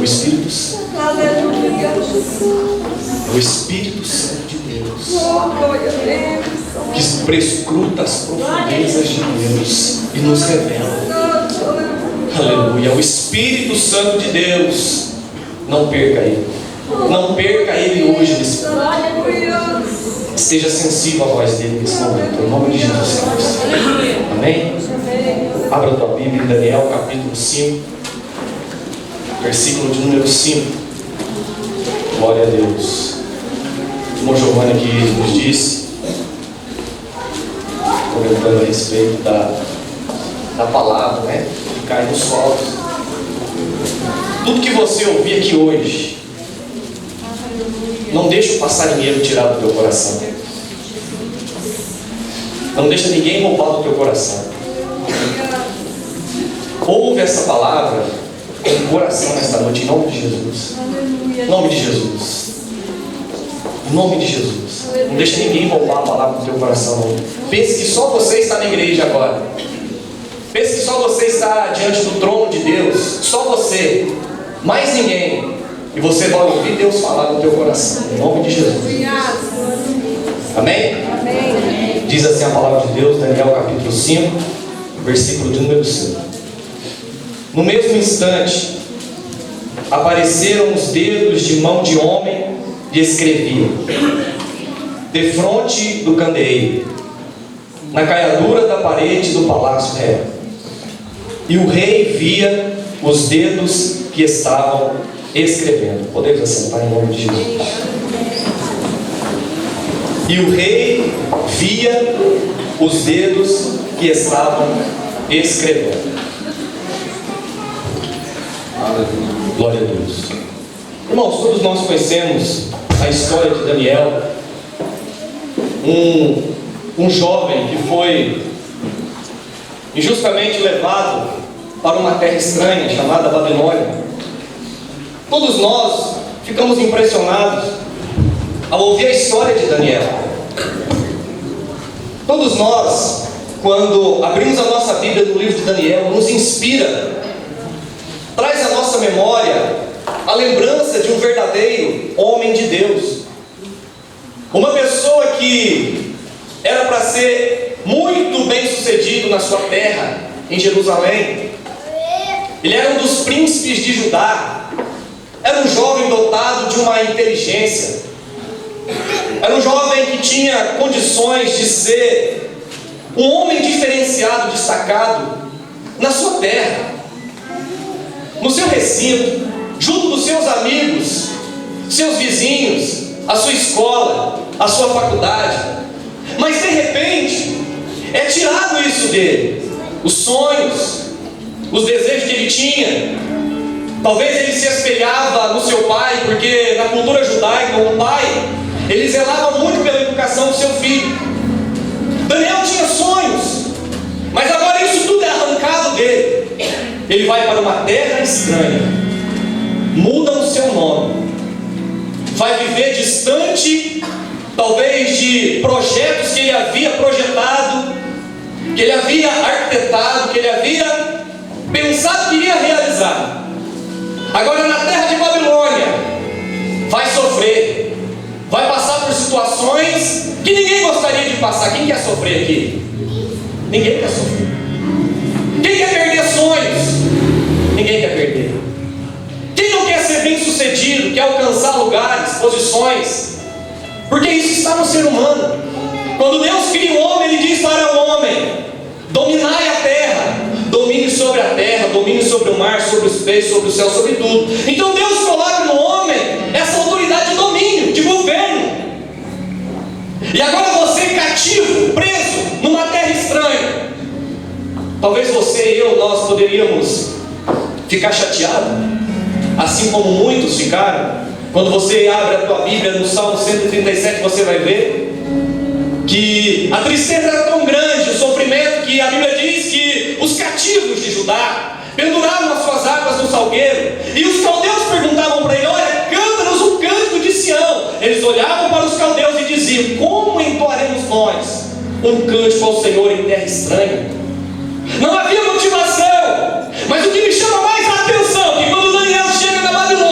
Espírito Santo. Aleluia. É o Espírito Santo de Deus que prescruta as profundezas de Deus e nos revela. Aleluia. O Espírito Santo de Deus. Não perca ele. Não perca ele hoje nesse momento. Esteja sensível à voz dele nesse momento. Em nome de Jesus Cristo. Amém? Abra a tua Bíblia em Daniel capítulo 5, versículo de número 5. Glória a Deus. O irmão Giovanni aqui nos disse, comentando a respeito da palavra, né? Que cai nos solos. Tudo que você ouvir aqui hoje, não deixa o passarinheiro tirar do teu coração. Não deixa ninguém roubar do teu coração. Ouve essa palavra com o coração nesta noite, em nome de Jesus. Em nome de Jesus. Em nome de Jesus. Não deixa ninguém roubar a palavra do teu coração, não. Pense que só você está na igreja agora. Pense que só você está diante do trono de Deus. Só você. Mais ninguém. E você vai ouvir Deus falar no teu coração. Em nome de Jesus. Amém? Amém. Diz assim a palavra de Deus, Daniel capítulo 5, versículo de número 5. No mesmo instante, apareceram os dedos de mão de homem e escreviam, defronte do candeeiro, na caiadura da parede do palácio real. E o rei via os dedos que estavam escrevendo. Podemos assentar em nome de Jesus. E o rei via os dedos que estavam escrevendo. Glória a Deus. Irmãos, todos nós conhecemos a história de Daniel, um jovem que foi injustamente levado para uma terra estranha chamada Babilônia. Todos nós ficamos impressionados ao ouvir a história de Daniel. Todos nós, quando abrimos a nossa Bíblia no livro de Daniel, nos inspira, traz à nossa memória a lembrança de um verdadeiro homem de Deus. Uma pessoa que era para ser muito bem sucedido na sua terra, em Jerusalém. Ele era um dos príncipes de Judá. Era um jovem dotado de uma inteligência. Era um jovem que tinha condições de ser um homem diferenciado, destacado na sua terra, no seu recinto, junto dos seus amigos, seus vizinhos, a sua escola, a sua faculdade. Mas de repente é tirado isso dele, os sonhos, os desejos que ele tinha. Talvez ele se espelhava no seu pai, porque na cultura judaica o pai, ele zelava muito pela educação do seu filho. Daniel tinha sonhos, mas agora isso tudo é arrancado dele. Ele vai para uma terra estranha, muda o seu nome, vai viver distante, talvez de projetos que ele havia projetado, que ele havia arquitetado, que ele havia pensado que iria realizar. Agora na terra de Babilônia, vai sofrer, vai passar por situações que ninguém gostaria de passar. Quem quer sofrer aqui? Ninguém quer sofrer. Quem quer perder sonhos? Ninguém quer perder. Quem não quer ser bem sucedido, quer alcançar lugares, posições? Porque isso está no ser humano. Quando Deus cria o homem, Ele diz para o homem: dominai a terra, domine sobre a terra, domine sobre o mar, sobre os peixes, sobre o céu, sobre tudo. Então Deus coloca no homem essa autoridade de domínio, de governo. E agora você cativo, preso numa terra estranha. Talvez você e eu, nós poderíamos ficar chateados, assim como muitos ficaram. Quando você abre a tua Bíblia no Salmo 137, você vai ver que a tristeza era tão grande, o sofrimento, que a Bíblia diz que os cativos de Judá penduravam as suas harpas no salgueiro, e os caldeus perguntavam para ele: olha, canta-nos um cântico de Sião. Eles olhavam para os caldeus e diziam: como entoaremos nós um cântico ao Senhor em terra estranha? Não havia motivação. Mas o que me chama mais a atenção é que quando Daniel chega na Babilônia,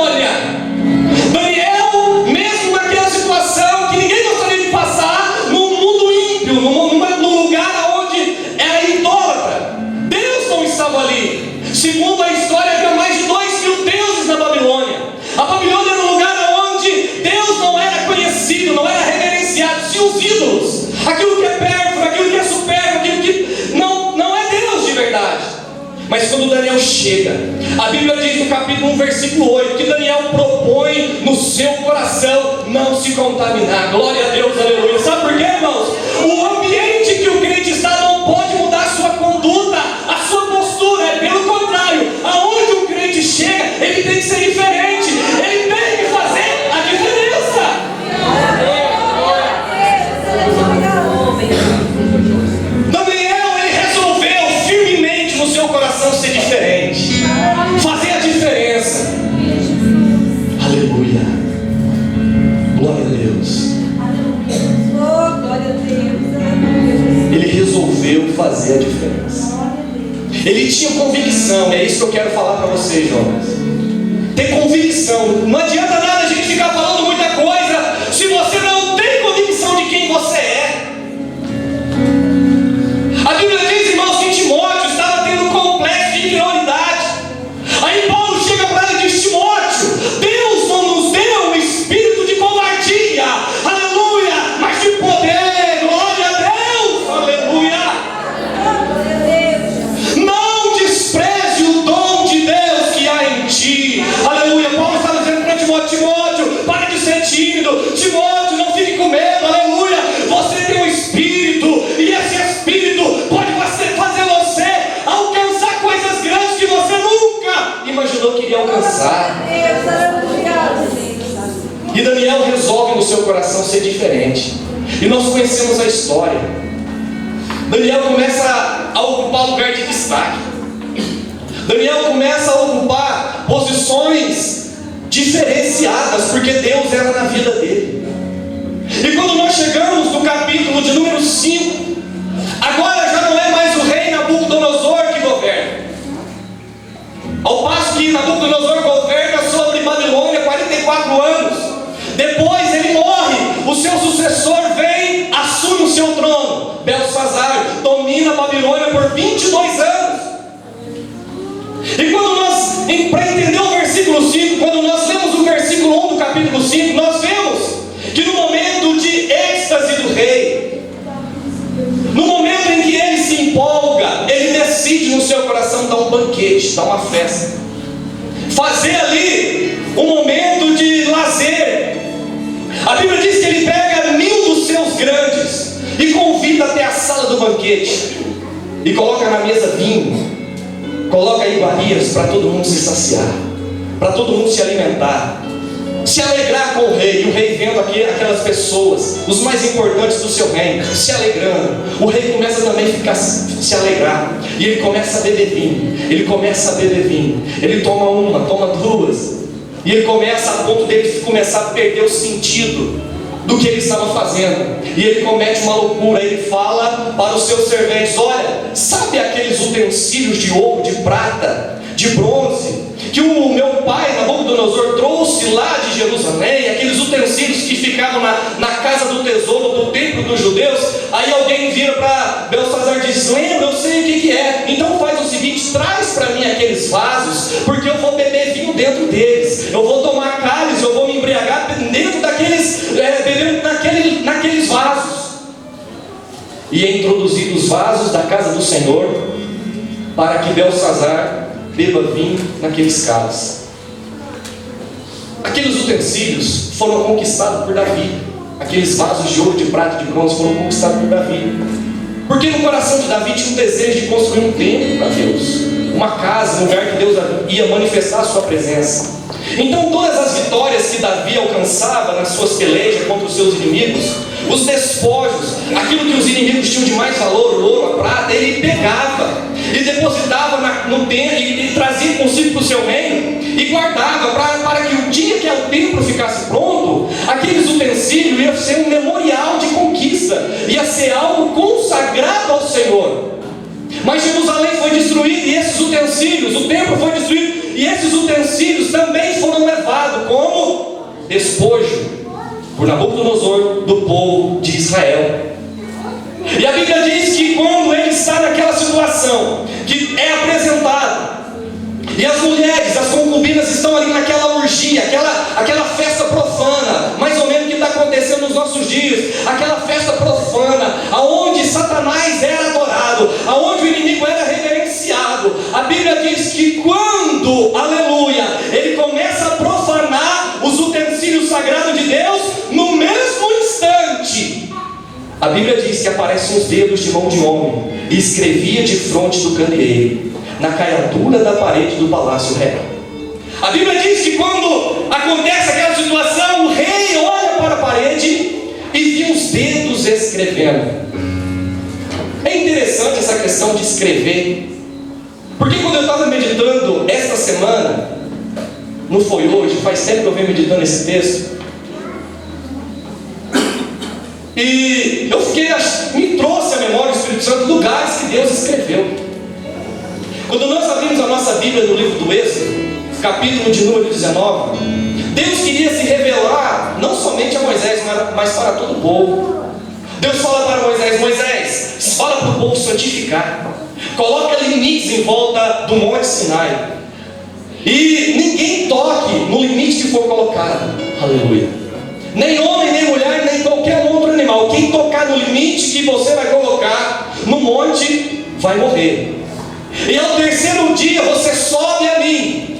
chega. A Bíblia diz no capítulo 1, versículo 8, que Daniel propõe no seu coração não se contaminar. Glória a Deus, aleluia. Sabe por quê, irmãos? O ambiente que o crente está não pode mudar a sua conduta, a sua postura. É pelo contrário, aonde o crente chega, ele tem que ser diferente. Ele tem que fazer a diferença. Daniel, ele resolveu firmemente no seu coração ser diferente, fazer a diferença. Aleluia. Glória a Deus. Ele resolveu fazer a diferença. Ele tinha convicção. É isso que eu quero falar para vocês, jovens. Ter convicção. Não adianta nada a gente ficar falando muita coisa se você não tem convicção de quem você é. A Bíblia diz, irmãos, que Timóteo estava tendo um complexo de inferioridade. Aí Paulo chega para ele e diz: Timóteo, Deus não nos deu um espírito de covardia, aleluia, mas de poder. Glória a Deus, aleluia. Não despreze o dom de Deus que há em ti, aleluia. Paulo está dizendo para Timóteo: Timóteo, para de ser tímido. Timóteo, não fique com medo, aleluia. Você tem um espírito, e esse espírito pode fazer você alcançar coisas grandes que você nunca imaginou que iria alcançar. E Daniel resolve no seu coração ser diferente. E nós conhecemos a história. Daniel começa a ocupar lugar de destaque. Daniel começa a ocupar posições diferenciadas, porque Deus era na vida dele. E quando nós chegamos no capítulo de número 5, agora já não é mais o rei Nabucodonosor que governa. Ao passo que Nabucodonosor governa sobre Babilônia 44 anos. Depois ele morre, o seu sucessor vem, assume o seu trono. Belsazar domina a Babilônia por 22 anos. E quando nós, para entender o versículo 5, quando nós lemos o versículo 1 do capítulo 5, nós vemos que no momento de êxtase do rei, no momento em que ele se empolga, ele decide no seu coração dar um banquete, dar uma festa, fazer ali um momento de lazer. A Bíblia diz que ele pega 1000 dos seus grandes e convida até a sala do banquete e coloca na mesa vinho, coloca iguarias para todo mundo se saciar, para todo mundo se alimentar, se alegrar com o rei. E o rei vendo aquelas pessoas, os mais importantes do seu reino, se alegrando, o rei começa também a se alegrar, e ele começa a beber vinho. Ele começa a beber vinho, ele toma uma, toma duas, e ele começa a ponto dele começar a perder o sentido do que ele estava fazendo, e ele comete uma loucura. Ele fala para os seus serventes: olha, sabe aqueles utensílios de ouro, de prata, de bronze, que o meu pai Nabucodonosor trouxe lá de Jerusalém, aqueles utensílios que ficavam na casa do tesouro do templo dos judeus? Aí alguém vira para Belsazar e diz: lembra, eu sei o que é, então faz o seguinte, traz para mim aqueles vasos, porque eu vou beber vinho dentro deles, eu vou tomar cálice, eu vou me embriagar dentro daqueles, bebendo naqueles vasos. E é introduzido os vasos da casa do Senhor, para que Belsazar beba vinho naqueles cálices. Aqueles utensílios foram conquistados por Davi. Aqueles vasos de ouro, de prata e de bronze foram conquistados por Davi. Porque no coração de Davi tinha um desejo de construir um templo para Deus, uma casa, um lugar que Deus ia manifestar a sua presença. Então todas as vitórias que Davi alcançava nas suas pelejas contra os seus inimigos, os despojos, aquilo que os inimigos tinham de mais valor, o ouro, a prata, ele pegava e depositava no templo, e trazia consigo para o seu reino e guardava para que o dia que o templo ficasse pronto, aqueles utensílios iam ser um memorial de conquista, ia ser algo consagrado ao Senhor. Mas Jerusalém foi destruída e esses utensílios, o templo foi destruído e esses utensílios também foram levados como despojo por Nabucodonosor do povo de Israel. E a Bíblia diz que quando ele está naquela situação, que é apresentado, e as mulheres, as concubinas estão ali naquela orgia, aquela festa profana, mais ou menos o que está acontecendo nos nossos dias, aquela festa profana, aonde Satanás era adorado, aonde o inimigo era reverenciado. A Bíblia diz que quando A Bíblia diz que aparecem os dedos de mão de homem e escrevia de fronte do candeeiro, na caiadura da parede do palácio real. A Bíblia diz que quando acontece aquela situação, o rei olha para a parede e viu os dedos escrevendo. É interessante essa questão de escrever, porque quando eu estava meditando esta semana, não foi hoje, faz tempo que eu venho meditando esse texto, e eu me trouxe à memória o Espírito Santo lugares que Deus escreveu. Quando nós abrimos a nossa Bíblia no livro do Êxodo, capítulo de número 19, Deus queria se revelar não somente a Moisés, mas para todo o povo. Deus fala para Moisés: Moisés, fala para o povo santificar, coloca limites em volta do Monte Sinai, e ninguém toque no limite que for colocado. Aleluia. Nem homem, nem mulher, nem qualquer outro animal. Quem tocar no limite que você vai colocar no monte, vai morrer. E ao terceiro dia você sobe a mim,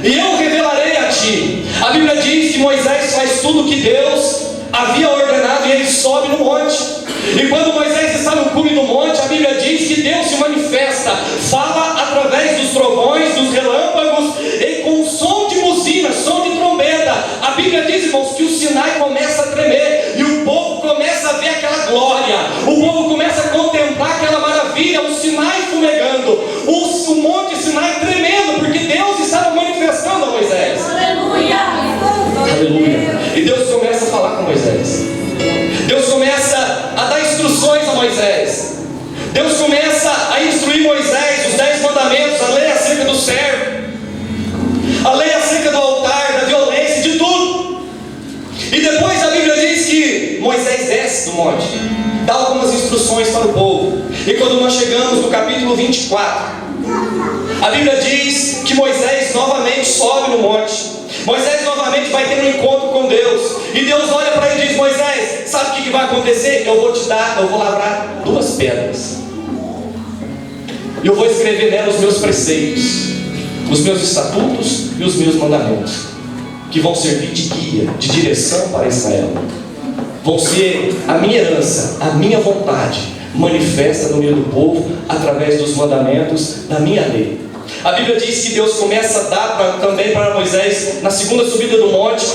e eu revelarei a ti. A Bíblia diz que Moisés faz tudo o que Deus havia ordenado, e ele sobe no monte. E quando Moisés está no cume do monte, a Bíblia diz que Deus se manifesta, fala através dos trovões, dos relâmpagos, e com som de buzina, som de trombeta. A Bíblia diz, irmãos, que o Sinai começa a tremer, e o povo começa a ver aquela glória, o povo começa a contemplar aquela maravilha, o Sinai fumegando, o monte Sinai tremendo, porque Deus estava manifestando a Moisés. Aleluia! Aleluia! E Deus começa a falar com Moisés. Deus começa a dar instruções a Moisés. Deus começa a instruir Moisés, os 10 mandamentos, a lei acerca do servo, a lei acerca do altar, da violência, de tudo. E depois a Bíblia diz que Moisés desce do monte, dá algumas instruções para o povo. E quando nós chegamos no capítulo 24, a Bíblia diz que Moisés novamente sobe no monte. Moisés novamente vai ter um encontro com Deus, e Deus olha para ele e diz: Moisés, sabe o que vai acontecer? Eu vou lavrar 2 pedras, e eu vou escrever nelas os meus preceitos, os meus estatutos e os meus mandamentos, que vão servir de guia, de direção para Israel. Vão ser a minha herança, a minha vontade manifesta no meio do povo, através dos mandamentos da minha lei. A Bíblia diz que Deus começa a dar também para Moisés, na segunda subida do monte,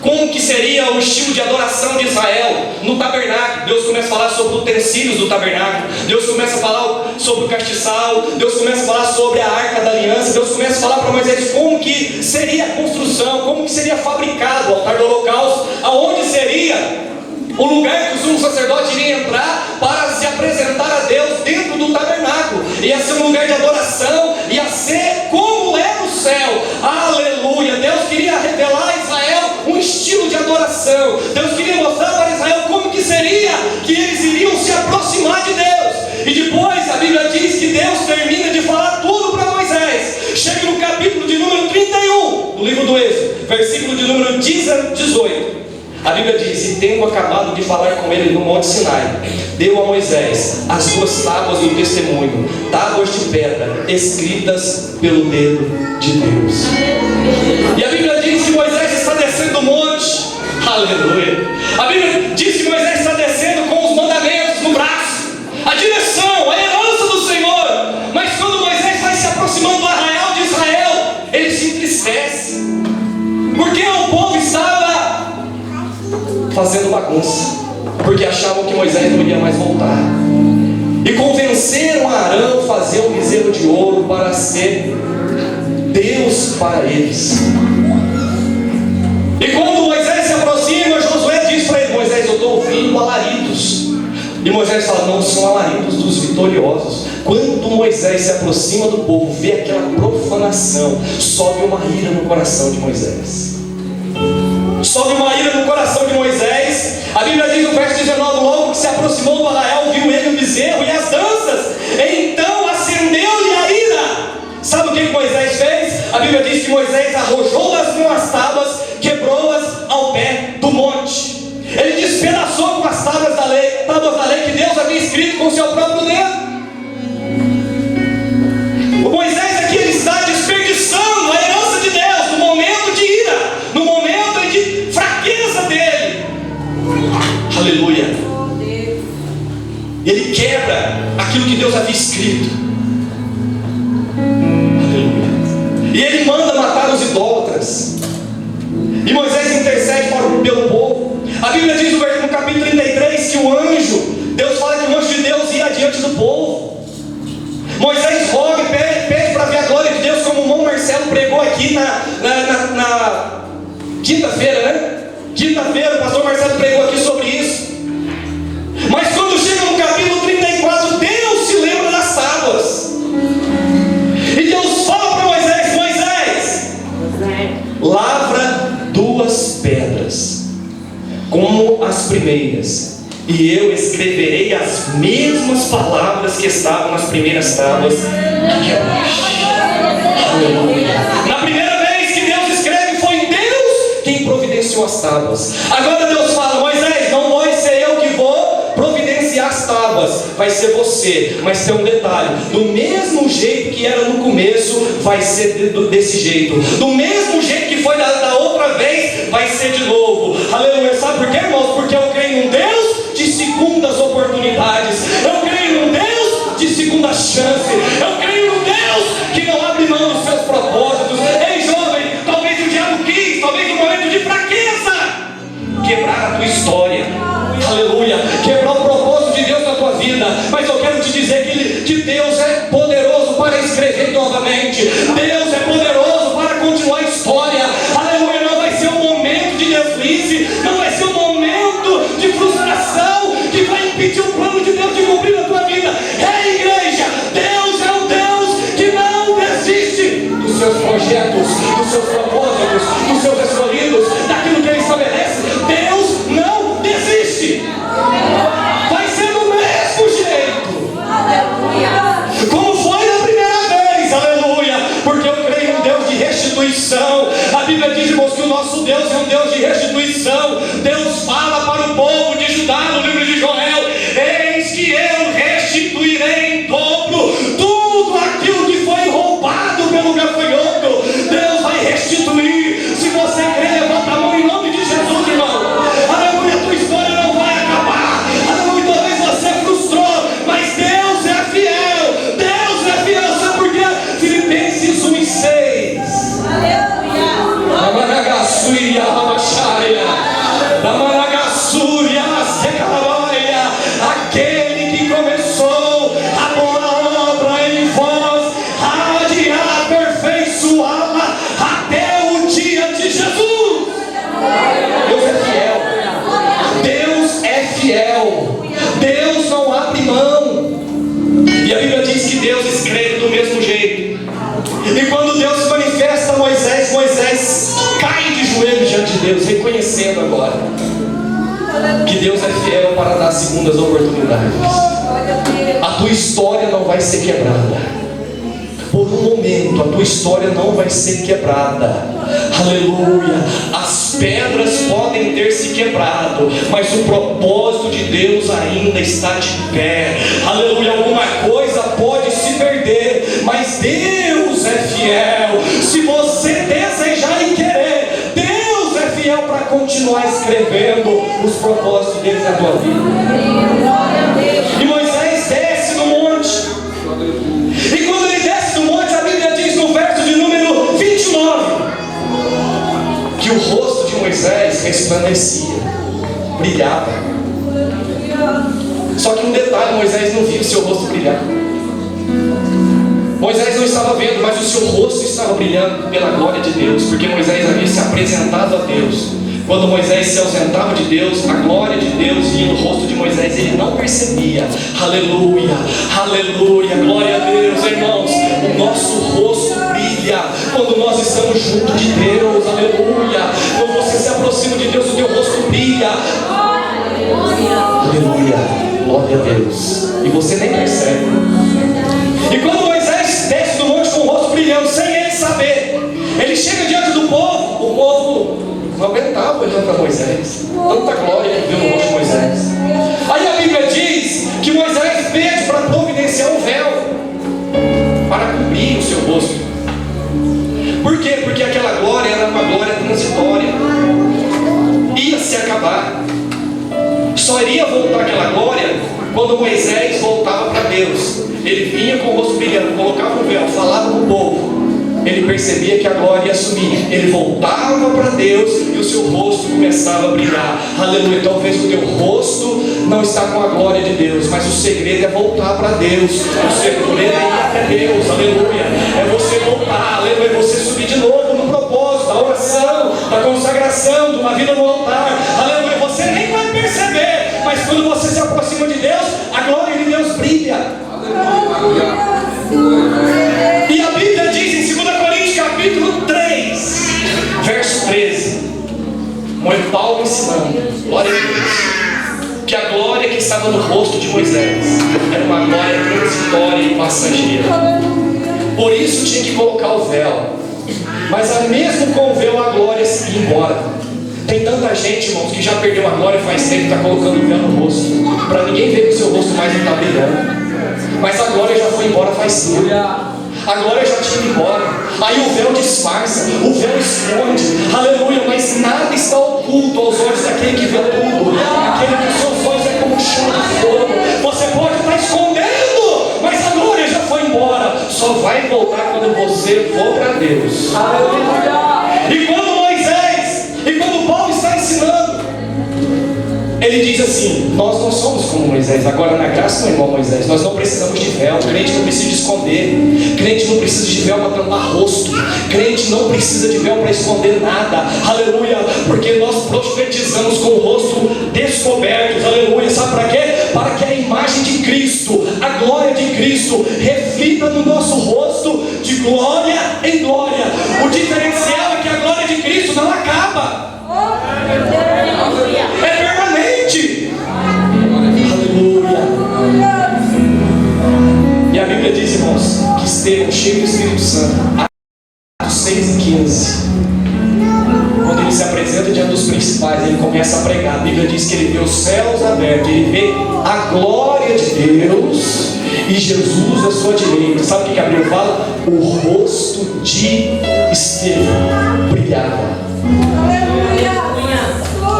como que seria o estilo de adoração de Israel no tabernáculo. Deus começa a falar sobre os utensílios do tabernáculo, Deus começa a falar sobre o castiçal, Deus começa a falar sobre a arca da aliança, Deus começa a falar para Moisés como que seria a construção, como que seria fabricado o altar do holocausto, aonde seria o lugar que o sumo sacerdote iria entrar para se apresentar a Deus dentro do tabernáculo. Ia ser um lugar de adoração, ia ser como é no céu. Aleluia! Deus queria revelar a Israel um estilo de adoração. Deus queria mostrar para Israel como que seria que eles iriam se aproximar de Deus. E depois a Bíblia diz que Deus termina de falar tudo para Moisés. Chega no capítulo de número 31 do livro do Êxodo, versículo de número 18. A Bíblia diz: e tendo acabado de falar com ele no Monte Sinai, deu a Moisés as 2 tábuas do testemunho, tábuas de pedra, escritas pelo dedo de Deus. E a Bíblia diz que Moisés está descendo do monte. Aleluia! A Bíblia diz que Moisés está descendo com os mandamentos no braço, a direção, a herança do Senhor. Mas quando Moisés vai se aproximando do arraial de Israel, ele se entristece, porque o povo estava fazendo bagunça, porque achavam que Moisés não iria mais voltar, e convenceram Arão a fazer um bezerro de ouro para ser Deus para eles. E quando Moisés se aproxima, Josué diz para ele: Moisés, eu estou ouvindo alaridos. E Moisés fala: não, são alaridos dos vitoriosos. Quando Moisés se aproxima do povo, vê aquela profanação, sobe uma ira no coração de Moisés. Sobe uma ira no coração de Moisés. A Bíblia diz no verso 19: logo que se aproximou do arraial, viu ele o bezerro e as danças, então acendeu-lhe a ira. Sabe o que Moisés fez? A Bíblia diz que Moisés arrojou das mãos as tábuas, quebrou-as ao pé do monte. Ele despedaçou com as tábuas da lei que Deus havia escrito com o seu próprio dedo. O Moisés aqui, ele está desperdiçando a herança de Deus no momento de ira, no momento de fraqueza dele. Aleluia! Ele quebra aquilo que Deus havia escrito. Aleluia. E ele manda matar os idólatras. E Moisés intercede pelo povo. A Bíblia diz no capítulo 33 que o anjo, Deus fala que o anjo de Deus ia adiante do povo. Moisés roga e pede para ver a glória de Deus, como o irmão Marcelo pregou aqui na quinta-feira, né? Quinta-feira o pastor Marcelo pregou aqui sobre isso. Mas quando chega no capítulo 34, Deus se lembra das tábuas. E Deus fala para Moisés: Moisés, lavra 2 pedras, como as primeiras, e eu escreverei as mesmas palavras que estavam nas primeiras tábuas. Na primeira vez que Deus escreve, foi Deus quem providenciou as tábuas. Agora Deus fala: Moisés, não vai ser eu que vou providenciar as tábuas, vai ser você. Mas tem um detalhe: do mesmo jeito que era no começo, vai ser desse jeito. Do mesmo jeito que foi da outra vez, vai ser de novo. Aleluia. Sabe por quê, irmãos? Porque eu creio num Deus de segundas oportunidades. Eu creio num Deus de segunda chance. Eu creio num Deus que não abre mão dos seus propósitos. Ei, jovem, talvez o diabo quis, talvez um momento de fraqueza, quebrar a tua história. Aleluia. Quebrar o propósito de Deus na tua vida. Mas eu quero te dizer que Deus é poderoso para escrever novamente. Deus é poderoso para continuar a história. Aleluia. Não vai ser um momento de deslize, não vai ser um momento de frustração que vai impedir o plano de Deus de cumprir na tua vida. Ei, igreja, Deus é um Deus que não desiste dos seus projetos, dos seus propósitos, dos seus escolhidos, daquilo que Ele estabelece. Deus não desiste. Vai ser do mesmo jeito, como foi da primeira vez. Aleluia. Porque eu creio em Deus de restituição. A Bíblia diz, irmãos, que o nosso Deus é um Deus de restituição. Deus fala para o povo de Judá no livro de Joel: eis que eu restituirei em dobro tudo aquilo que foi roubado pelo gafanhoto. Deus vai restituir. Se você crê, levanta a mão em nome de Jesus, irmão. Aleluia. Tua história não vai acabar. Aleluia. Talvez você frustrou, mas Deus é fiel. Deus é fiel. Sabe por quê? Filipenses 1:6. Amaragaçuia, Rabachaia, Amaragaçuia, Secalaia. Aquele que começou a boa obra em vós, há de aperfeiçoá-la até o dia de Jesus. Deus é fiel. Deus é fiel. Deus não abre mão. E a Bíblia diz que Deus escreve do mesmo jeito. E quando Deus se manifesta a Moisés, Moisés cai de joelhos diante de Deus, reconhecendo agora que Deus é fiel para dar segundas oportunidades. A tua história não vai ser quebrada. Por um momento a tua história não vai ser quebrada. Aleluia. As pedras podem ter se quebrado, mas o propósito de Deus ainda está de pé. Aleluia. Alguma coisa pode se perder, mas Deus é fiel. Se você desejar e querer, Deus é fiel para continuar escrevendo os propósitos dele na tua vida. E Moisés desce no monte. E quando ele desce do monte, a Bíblia diz no verso de número 29 que o rosto de Moisés resplandecia, brilhava. Só que um detalhe: Moisés não viu o seu rosto brilhar. Moisés não estava vendo, mas o seu rosto estava brilhando pela glória de Deus, porque Moisés havia se apresentado a Deus. Quando Moisés se ausentava de Deus, a glória de Deus vinha no rosto de Moisés, ele não percebia. Aleluia, aleluia, glória a Deus, irmãos. O nosso rosto brilha quando nós estamos junto de Deus. Aleluia. Quando você se aproxima de Deus, o teu rosto brilha. Aleluia, glória a Deus. E você nem percebe. E quando Moisés desce do monte com o rosto brilhando, sem ele saber, ele chega diante do povo. O povo não aguentava olhando para Moisés, tanta glória que viu no rosto de Moisés. Aí a Bíblia diz que Moisés pede para providenciar um véu para cobrir o seu rosto. Por quê? Porque aquela glória era uma glória transitória, ia se acabar. Só iria voltar aquela glória Quando Moisés voltava para Deus, ele vinha com o rosto brilhando, colocava um véu, falava com o povo, ele percebia que a glória ia sumir, ele voltava para Deus e o seu rosto começava a brilhar. Aleluia. Talvez o teu rosto não está com a glória de Deus, mas o segredo é voltar para Deus, o segredo é ir até Deus. Aleluia. É você voltar, aleluia, é você subir de novo no propósito da oração, da consagração, de uma vida no altar. Aleluia. Você nem vai perceber, mas quando você se aproxima de Deus, a glória de Deus brilha. E a Bíblia diz em 2 Coríntios capítulo 3, verso 13, Paulo ensinando, glória a Deus, que a glória que estava no rosto de Moisés era uma glória transitória e passageira. Por isso tinha que colocar o véu. Mas mesmo com o véu, a glória se ia embora. Tem tanta gente, irmãos, que já perdeu a glória faz tempo e está colocando o véu no rosto, para ninguém ver que o seu rosto mais não está brilhando. Mas a glória já foi embora faz tempo. A glória já tinha ido embora. Aí o véu disfarça, o véu esconde. Aleluia. Mas nada está oculto aos olhos daquele que vê tudo. Aquele que seus olhos é como chama de fogo. Você pode estar escondendo, mas a glória já foi embora. Só vai voltar quando você for para Deus. Aleluia. E quando Paulo está ensinando, ele diz assim: nós não somos como Moisés. Agora na graça não é igual a Moisés. Nós não precisamos de véu. Crente não precisa de esconder. Crente não precisa de véu para tampar rosto. Crente não precisa de véu para esconder nada. Aleluia. Porque nós profetizamos com o rosto descoberto. Aleluia. Sabe para quê? Para que a imagem de Cristo, a glória de Cristo, reflita no nosso rosto de glória em glória. O diferencial é que a glória de Cristo não acaba. É permanente. Aleluia. E a Bíblia diz, irmãos, que Estevão, cheio do Espírito Santo, Atos 6:15, quando ele se apresenta diante dos principais, ele começa a pregar. A Bíblia diz que ele vê os céus abertos, ele vê a glória de Deus e Jesus à sua direita. Sabe o que a Bíblia fala? O rosto de Estevão brilhava.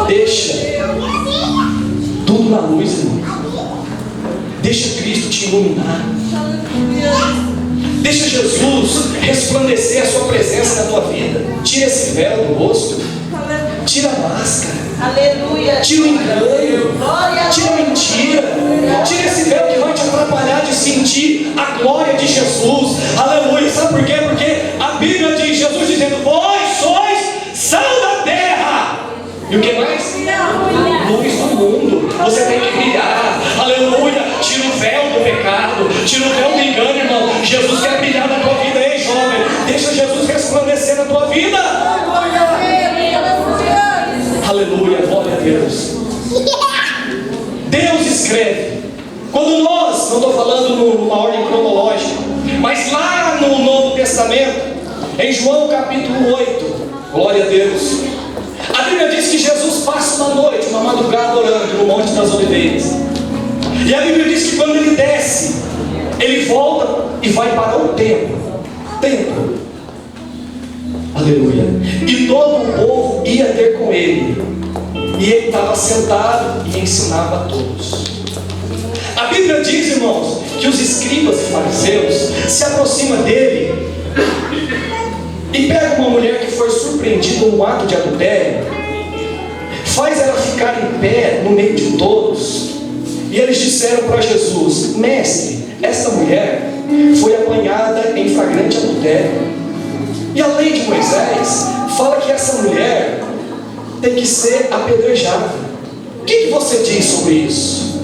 Deixa tudo na luz, irmão. Deixa Cristo te iluminar. Deixa Jesus resplandecer a sua presença na tua vida. Tira esse véu do rosto. Tira a máscara. Aleluia. Tira o engano. Tira a mentira. Tira esse véu que vai te atrapalhar de sentir a glória de Jesus. Aleluia. Sabe por quê? Porque a Bíblia diz, Jesus dizendo: vós sois sal da terra. E o que mais? Luz do mundo. Você tem que brilhar. Aleluia. Tira o véu do pecado. Tira o véu do engano, irmão. Jesus quer brilhar na tua vida. Ei, jovem, deixa Jesus resplandecer na tua vida. Aleluia. Glória a Deus. Deus escreve. Quando nós, não estou falando numa ordem cronológica, mas lá no Novo Testamento, em João capítulo 8, glória a Deus, a Bíblia diz que Jesus passa uma noite, uma madrugada orando no Monte das Oliveiras. E a Bíblia diz que quando ele desce, ele volta e vai para o templo. Aleluia. E todo o povo ia ter com ele. E ele estava sentado e ensinava a todos. A Bíblia diz, irmãos, que os escribas e fariseus se aproximam dele e pega uma mulher que foi surpreendida num ato de adultério, faz ela ficar em pé no meio de todos, e eles disseram para Jesus: mestre, esta mulher foi apanhada em flagrante adultério, e a lei de Moisés fala que essa mulher tem que ser apedrejada. O que você diz sobre isso?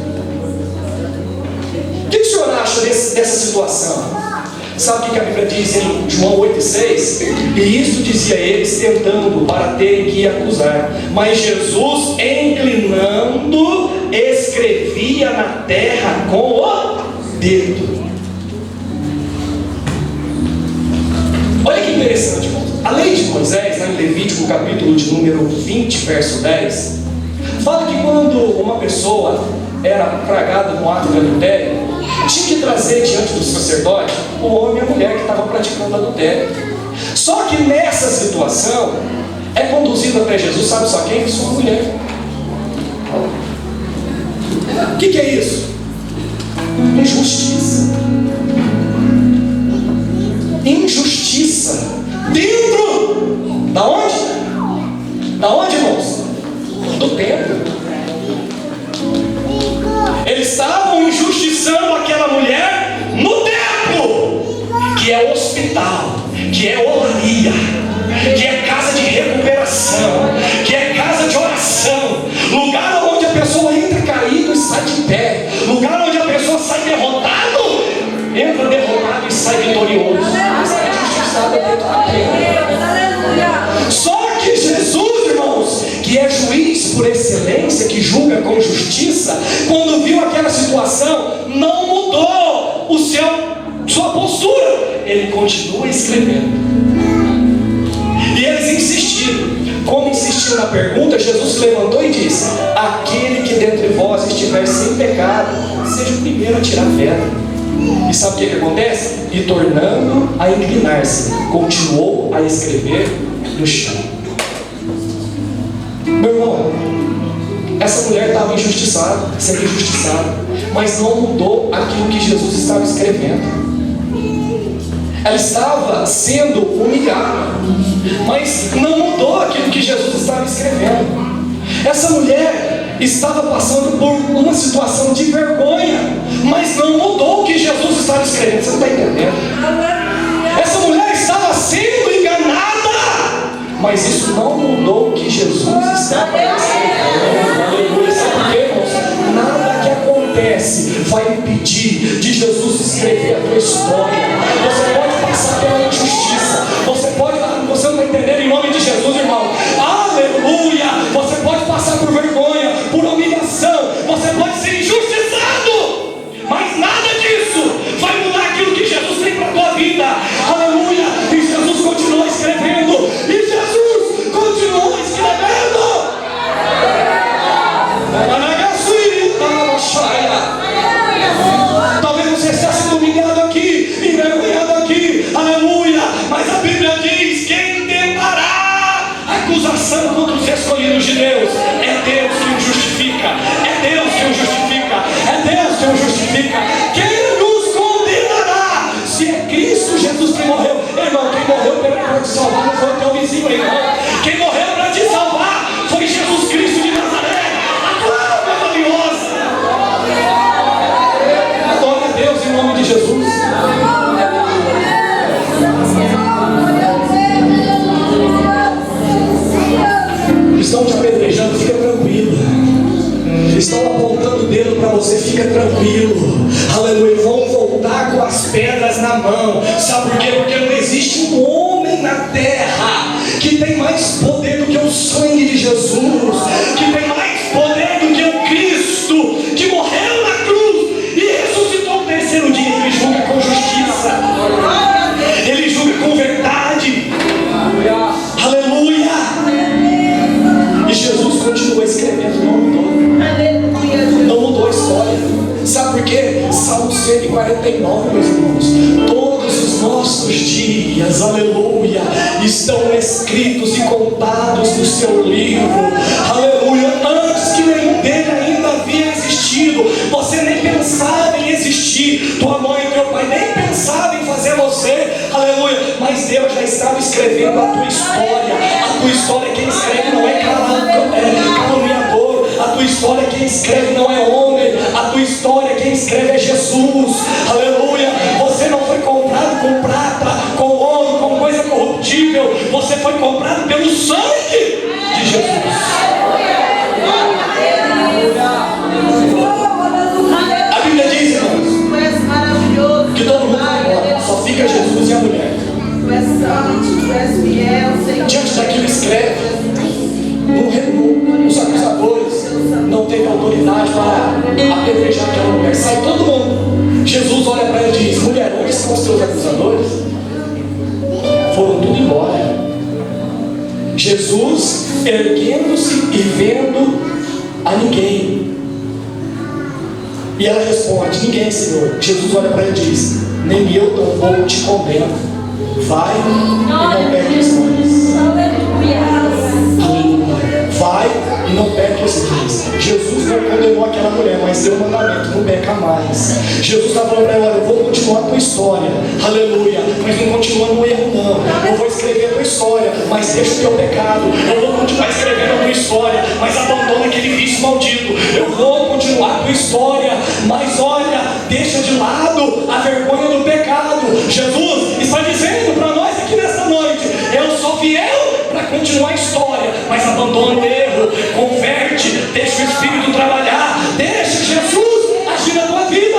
O que o senhor acha dessa situação? Sabe o que a Bíblia diz em João 8,6? E isto dizia eles, tentando para terem que acusar. Mas Jesus, inclinando, escrevia na terra com o dedo. Olha que interessante, irmão. A lei de Moisés, lá em Levítico capítulo de número 20, verso 10, fala que quando uma pessoa era fragada no ato de adultério, tinha que trazer diante do sacerdote o homem e a mulher que estavam praticando adultério. Só que nessa situação é conduzido até Jesus, sabe só quem? Só uma mulher. O que é isso? Da onde? Da onde, irmãos? Do templo. Eles estavam injustiçando aquela mulher no templo, que é hospital, que é olaria, que é casa de recuperação, que é casa de oração, lugar onde a pessoa entra caído e sai de pé, lugar onde a pessoa sai derrotado, entra derrotado e sai vitorioso. Só que Jesus, irmãos, que é juiz por excelência, que julga com justiça, quando viu aquela situação, não mudou sua postura. Ele continua escrevendo. E eles insistiram. Como insistiram na pergunta, Jesus se levantou e disse: aquele que dentre vós estiver sem pecado, seja o primeiro a tirar pedra. E sabe o que acontece? E tornando a inclinar-se, continuou a escrever no chão. Meu irmão, essa mulher estava injustiçada, sendo injustiçada, mas não mudou aquilo que Jesus estava escrevendo. Ela estava sendo humilhada, mas não mudou aquilo que Jesus estava escrevendo. Essa mulher estava passando por uma situação de vergonha, mas não mudou o que Jesus estava escrevendo. Você não está entendendo? Essa mulher estava sendo enganada, mas isso não mudou o que Jesus estava escrevendo. Aleluia. Sabe por quê, irmãos? Nada que acontece vai impedir de Jesus escrever a tua história. Você pode passar pela injustiça, você não está entendendo, em nome de Jesus, irmão. Aleluia. Você pode passar por vergonha, por humilhação, você pode ser injustiçado, mas nada disso vai mudar aquilo que Jesus tem para a tua vida. Aleluia. E Jesus continua escrevendo, e Jesus continua escrevendo. Talvez você esteja sendo humilhado aqui, envergonhado aqui, aleluia, mas a Bíblia diz: quem tentará acusação contra os escolhidos de Deus? É Deus que o justifica, é Deus que o justifica, é Deus que o justifica. Quem nos condenará? Se é Cristo Jesus que morreu, irmão, quem morreu para te salvar não foi o teu vizinho, irmão. Quem morreu para te salvar foi Jesus Cristo de Nazaré, a glória valiosa. Glória a Deus em nome de Jesus. Estão te apedrejando, fica tranquilo. Estão apontando o dedo para você, fica tranquilo. Aleluia. Vão voltar com as pedras na mão. Sabe por quê? Porque não existe um homem na terra que tem mais poder do que o sangue de Jesus, que tem mais poder do que o Cristo, que morreu na cruz e ressuscitou no terceiro dia. Ele julga com justiça, ele julga com verdade. Aleluia. E Jesus continua escrevendo, não mudou. Não mudou a história. Sabe por quê? Salmo 149, meus irmãos. Todos os nossos dias, aleluia, estão escritos e contados no seu livro. Aleluia. Antes que nenhum dele ainda havia existido, você nem pensava em existir. Tua mãe e teu pai nem pensavam em fazer você. Aleluia. Mas Deus já estava escrevendo a tua história. A tua história, quem escreve não é caluniador. A tua história, quem escreve não é homem. A tua história, quem escreve é Jesus. Aleluia. Você não foi comprado com prata, com ouro, com coisa corruptível. Você foi comprado pelo sangue de Jesus. A Bíblia diz, irmãos, que todo mundo vai embora, só fica Jesus e a mulher. Diante daquilo escreve. Os acusadores não teve autoridade para apedrejar aquela mulher. Sai todo mundo. Jesus olha para ela e diz: mulher, onde estão os teus acusadores? Foram tudo embora. Jesus erguendo-se e vendo a ninguém. E ela responde: ninguém, Senhor. Jesus olha para ela e diz: nem eu tampouco te condeno. Vai e não peques mais. Aleluia. Vai e Não peque, Ezequias. Jesus não condenou aquela mulher, mas deu um mandamento: não peca mais. Jesus está falando para ela: olha, eu vou continuar a tua história, aleluia, mas não continua no erro, não. Eu vou escrever a tua história, mas deixa o teu pecado. Eu vou continuar escrevendo a tua história, mas abandona aquele vício maldito. Eu vou continuar a tua história, mas olha, deixa de lado a vergonha do pecado. Jesus está dizendo para nós aqui nesta noite: eu sou fiel para continuar a história, mas abandona o erro, converte, deixa o Espírito trabalhar, deixa Jesus agir na tua vida.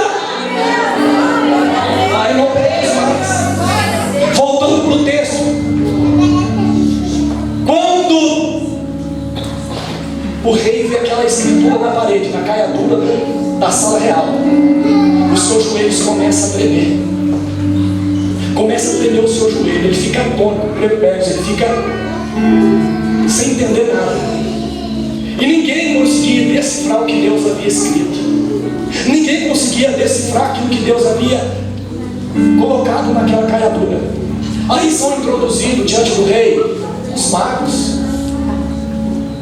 Aí não pegues mais. Voltando para o texto, quando o rei vê aquela escritura na parede, na caiadura da sala real, os seus joelhos começam a tremer. Começa a tremer o seu joelho, ele fica atônito, perplexo, ele fica sem entender nada. E ninguém conseguia decifrar o que Deus havia escrito. Ninguém conseguia decifrar aquilo que Deus havia colocado naquela caiadura. Aí são introduzidos diante do rei os magos.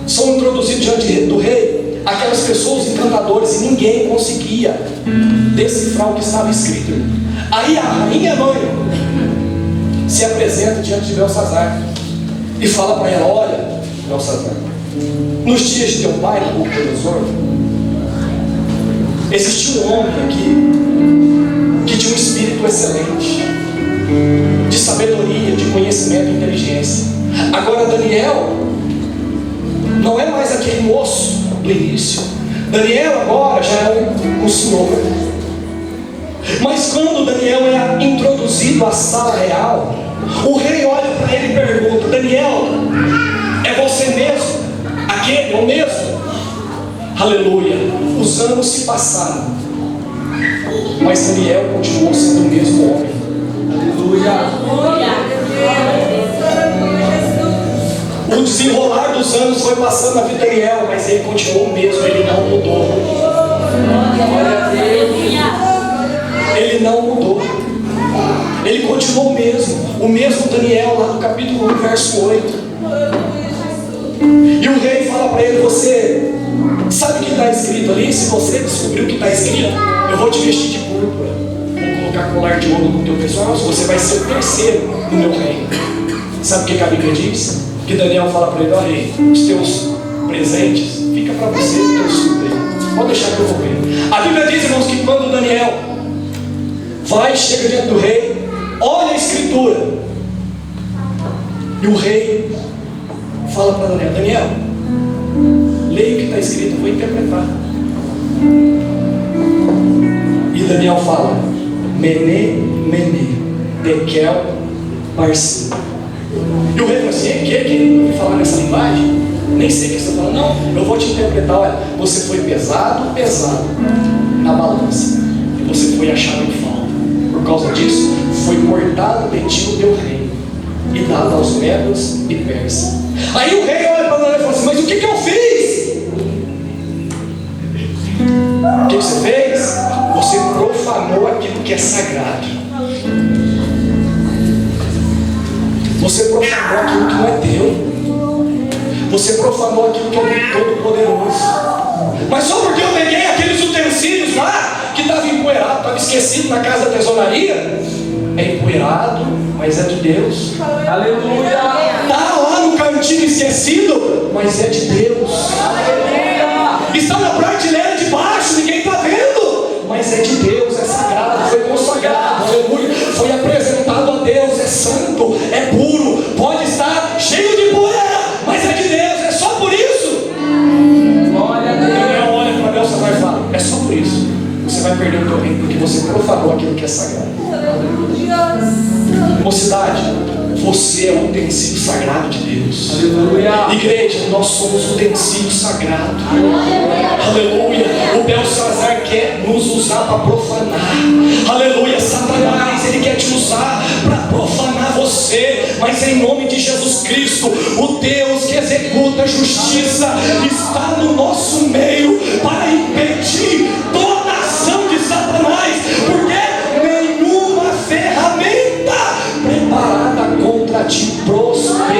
São introduzidos diante do rei aquelas pessoas encantadoras, e ninguém conseguia decifrar o que estava escrito. Aí a rainha mãe se apresenta diante de Belsazar e fala para ela: olha, Belsazar, nos dias de teu pai, Nabucodonosor, existiu um homem aqui que tinha um espírito excelente, de sabedoria, de conhecimento e inteligência. Agora Daniel não é mais aquele moço do início. Daniel agora já é um senhor. Mas quando Daniel é introduzido à sala real, o rei olha para ele e pergunta: Daniel, é você mesmo? Aquele é o mesmo? Aleluia. Os anos se passaram, mas Daniel continuou sendo o mesmo homem. Aleluia. O desenrolar dos anos foi passando na vida de Daniel, mas ele continuou o mesmo, ele não mudou. Ele não mudou. Ele continuou o mesmo Daniel lá no capítulo 1, verso 8. E o rei fala para ele: você sabe o que está escrito ali? Se você descobrir o que está escrito, eu vou te vestir de púrpura, vou colocar colar de ouro no teu pescoço, você vai ser o terceiro no meu reino. Sabe o que a Bíblia diz? Que Daniel fala para ele: ó rei, os teus presentes fica para você e o teu filho. Pode deixar que eu vou ver. A Bíblia diz, irmãos, que quando Daniel chega diante do rei, olha a escritura, e o rei fala para Daniel: Daniel, leia o que está escrito, eu vou interpretar. E Daniel fala: Mene, Mene, Tekel, Parsim. E o rei fala assim: que não falar nessa linguagem? Nem sei o que você está falando. Não, eu vou te interpretar. Olha, você foi pesado na balança, e você foi achado em falta. Por causa disso, foi cortado de ti o teu reino e dado aos medos e persas. Aí o rei olha para Daniel e fala assim: mas o que eu fiz? O que você fez? Você profanou aquilo que é sagrado. Você profanou aquilo que não é teu. Você profanou aquilo que é do Todo-Poderoso. Mas só porque eu peguei aqueles utensílios lá que estavam empoeirados, estava esquecido na casa da tesouraria. É empoeirado, mas é de Deus. Aleluia. Está lá no cantinho esquecido, mas é de Deus. Aleluia. Está na prateleira de baixo, ninguém está vendo, mas é de Deus, é sagrado, foi consagrado. Aleluia. Foi apresentado a Deus, é santo, é puro, pode estar cheio de poeira, mas é de Deus, é só por isso. Olha para Deus, você vai falar: é só por isso. Você vai perder o teu reino, porque você profanou aquilo que é sagrado. Mocidade, você é o utensílio sagrado de Deus. Aleluia. Igreja, nós somos o utensílio sagrado. Aleluia. O Belsazar quer nos usar para profanar. Aleluia. Satanás, ele quer te usar para profanar você, mas em nome de Jesus Cristo, o Deus que executa a justiça está no nosso meio para impedir toda a ação de Satanás, porque nenhuma ferramenta preparada contra ti prosperará.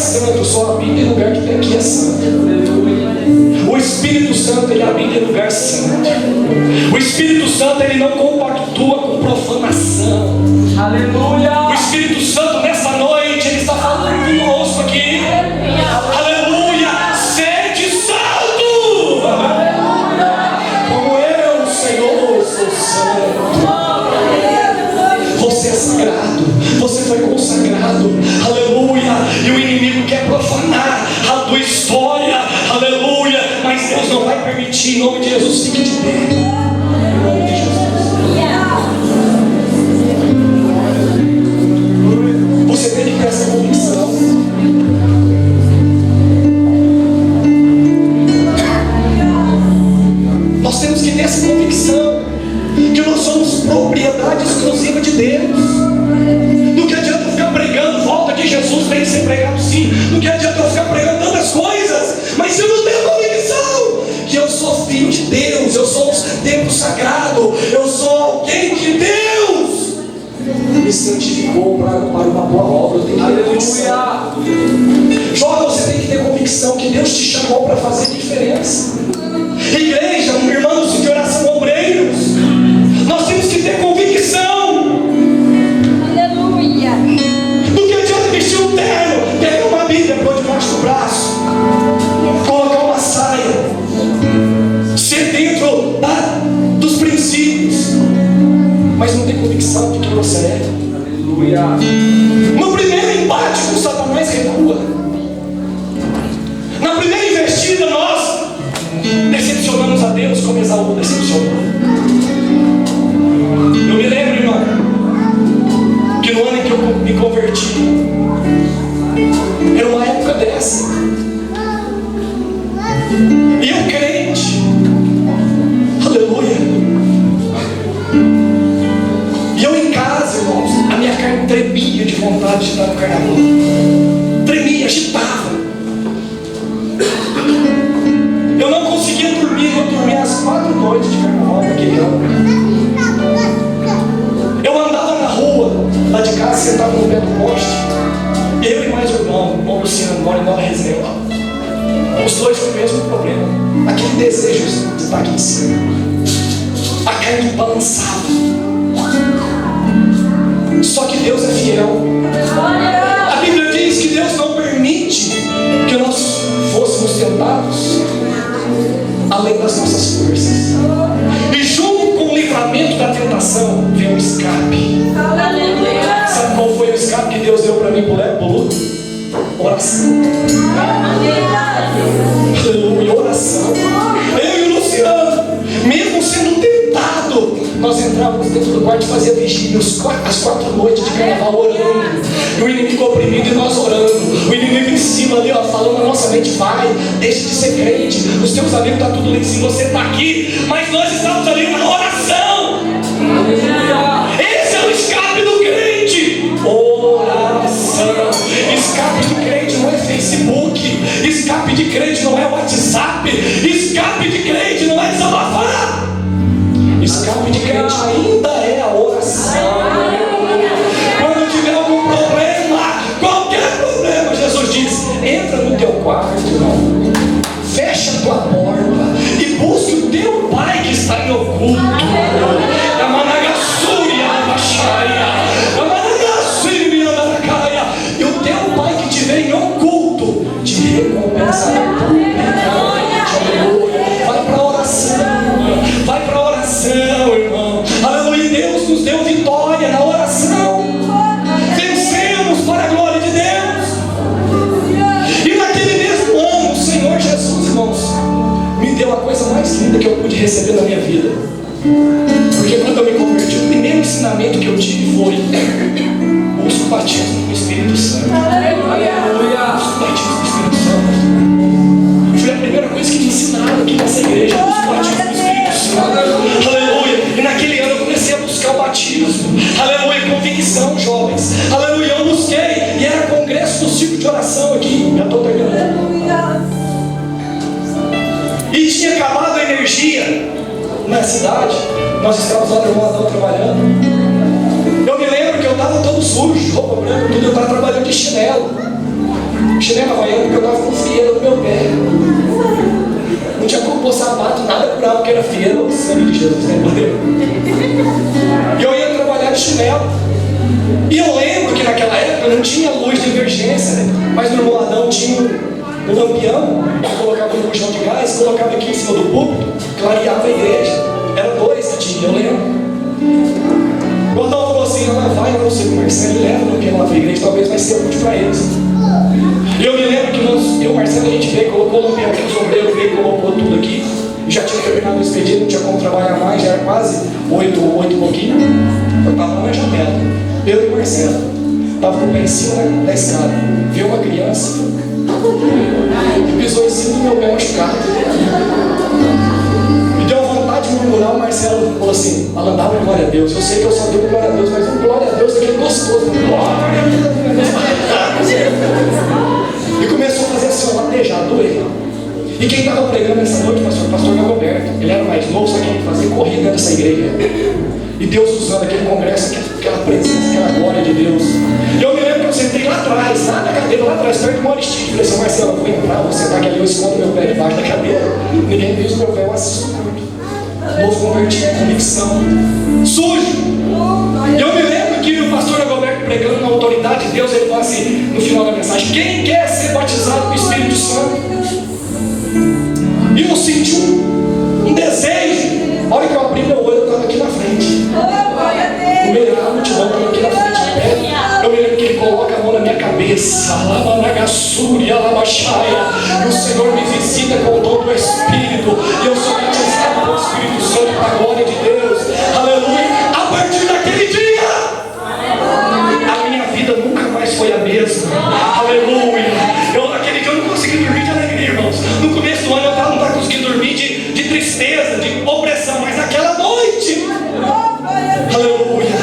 santo, só habita em lugar que é santo. O Espírito Santo, ele habita em lugar santo. O Espírito Santo, ele não compactua com profanação. Aleluia. O Espírito Santo, nessa noite, ele está falando conosco aqui. Aleluia. Sede santo. Como eu, Senhor, sou santo. Você é sagrado. Você foi consagrado. Aleluia. E o inimigo quer profanar a tua história. Aleluia. Mas Deus não vai permitir. Em nome de Jesus, fique de pé. Em nome de Jesus. Você tem que ter essa convicção. Nós temos que ter essa convicção que nós somos propriedade exclusiva de Deus. Não que adianta eu ficar pregando, volta que Jesus tem que ser pregado sim. Não que adianta eu ficar pregando tantas coisas, mas se eu não tenho convicção que eu sou filho de Deus, eu sou um templo sagrado, eu sou alguém de Deus, me santificou para uma boa obra. Eu tenho que ter convicção. Jovem, você tem que ter convicção que Deus te chamou para fazer diferença. Igreja, irmãos de oração, obreiros, nós temos que ter convicção. Aleluia. Do que adianta vestir um terno, pegar uma Bíblia, pôr debaixo do braço, colocar uma saia, ser dentro dos princípios, mas não ter convicção de quem você é. Aleluia. No primeiro embate com Satanás, recua. Na primeira investida, nós decepcionamos a Deus como Esaú decepcionou. Eu me lembro, irmão, que no ano em que eu me converti, era uma época dessa, e eu crente, aleluia, e eu em casa, irmãos, a minha carne tremia de vontade de estar no carnaval, tremia, agitava. Eu não conseguia dormir, eu dormia as 4 noites de carnaval naquele ano. Eu andava na rua, lá de casa, sentado no pé do poste. Eu e mais um irmão, o irmão Luciano, mora em Nova Resende. Os dois com o mesmo problema. Aquele desejo de estar aqui em cima. A carne balançava. Só que Deus é fiel. A Bíblia diz que Deus não permite que nós fôssemos tentados além das nossas forças. E junto com o livramento da tentação veio o escape. Aleluia. Sabe qual foi o escape que Deus deu para mim pro luto? Oração. Aleluia, oração. Eu e o Luciano, mesmo sendo tentado, nós entrávamos dentro do quarto e fazia vigília as 4 noites de carnaval orando. E o inimigo oprimido e nós orando. O inimigo em cima ali, ó, falando na nossa mente: vai, deixa de ser crente. Os teus amigos estão tudo lá em cima, você está aqui. Mas nós estamos ali na oração. Esse é o escape do crente. Oração. Escape de crente não é Facebook. Escape de crente não é WhatsApp. Escape de crente não é desabafar. Escape de crente ainda é a oração. Quando tiver algum problema, qualquer problema, Jesus diz: entra no teu quarto, irmão, fecha a tua porta e busque o teu Pai que está em oculto. E o teu Pai que te vê em oculto te recompensará. Vai para a oração. Vai para a oração, irmão. Aleluia. Deus nos deu vitória na oração. Vencemos para a glória de Deus. E naquele mesmo ano, o Senhor Jesus, irmãos, me deu a coisa mais linda que eu pude receber na minha vida. Porque quando eu me converti, o primeiro ensinamento que eu tive foi: usa o batismo com o Espírito Santo. Aleluia. Usa o batismo com o Espírito Santo. Foi a primeira coisa que me ensinaram aqui nessa igreja. Usa o batismo com o Espírito Santo. Aleluia. E naquele ano eu comecei a buscar o batismo. Aleluia. Convicção, jovens. Aleluia. Eu busquei. E era congresso do ciclo de oração aqui. Já estou terminando. E tinha acabado a energia na cidade. Nós estávamos lá no irmão Adão trabalhando. Eu me lembro que eu estava todo sujo, roupa branca, tudo. Eu estava trabalhando de chinelo. Chinelo havaiano porque eu estava com frieira no meu pé. Não tinha como pôr sapato, nada curava porque era frieira. O sangue de Jesus, né? E eu ia trabalhar de chinelo. E eu lembro que naquela época não tinha luz de emergência, né? Mas no moladão tinha um lampião. Eu colocava um bujão de gás, colocava aqui em cima do púlpito, clareava a igreja. Era 2 que tinha, eu lembro. O Adão falou assim: ela vai, eu não sei, o Marcelo leva no que lá para a igreja, talvez vai ser útil para eles. E eu me lembro que eu e o Marcelo, a gente veio, colocou o lampião aqui, os obreiros veio, colocou tudo aqui. Já tinha terminado o expediente, não tinha como trabalhar mais, já era quase 8 e pouquinho. Eu estava lá na janela, eu e o Marcelo, estava com o pé em cima da escada. Viu uma criança e pisou em cima do meu pé machucado. Me deu vontade de murmurar. O Marcelo falou assim: ela dava glória a Deus. Eu sei que eu só dou glória a Deus, mas um glória a Deus daquele gostoso. Glória a Deus. E começou a fazer assim, um latejado, doer. E quem estava pregando essa noite, o pastor Roberto, ele era mais novo, só que ele fazia corrida dentro dessa igreja. E Deus usando aquele congresso, aquela presença, aquela glória de Deus. E eu me lembro que eu sentei lá atrás, lá na cadeira, lá atrás, perto do Moristique. Falei assim: Marcelo, eu vou entrar, vou sentar aqui, eu escondo meu pé debaixo da cadeira. Ninguém vê o meu pé, eu assisto o culto. Novo convertido, convicção. Sujo! E eu me lembro que o pastor Roberto, pregando na autoridade de Deus, ele falou assim, no final da mensagem: quem quer ser batizado com o Espírito Santo? E eu senti um desejo. A hora que eu abri meu olho, eu estava aqui na frente. No meio da multidão, eu estava aqui na frente de pé. Eu me lembro que ele coloca a mão na minha cabeça. Alamanagassuri, alabaxaia. E o Senhor me visita com o dom do Espírito. E eu sou batizado com o Espírito Santo para a glória de Deus. Aleluia. A partir daquele dia, a minha vida nunca mais foi a mesma. Aleluia. Naquele dia eu não consegui dormir de alegria, irmãos. No começo do ano eu não estava conseguindo dormir de tristeza, de opressão. Mas naquela noite, aleluia,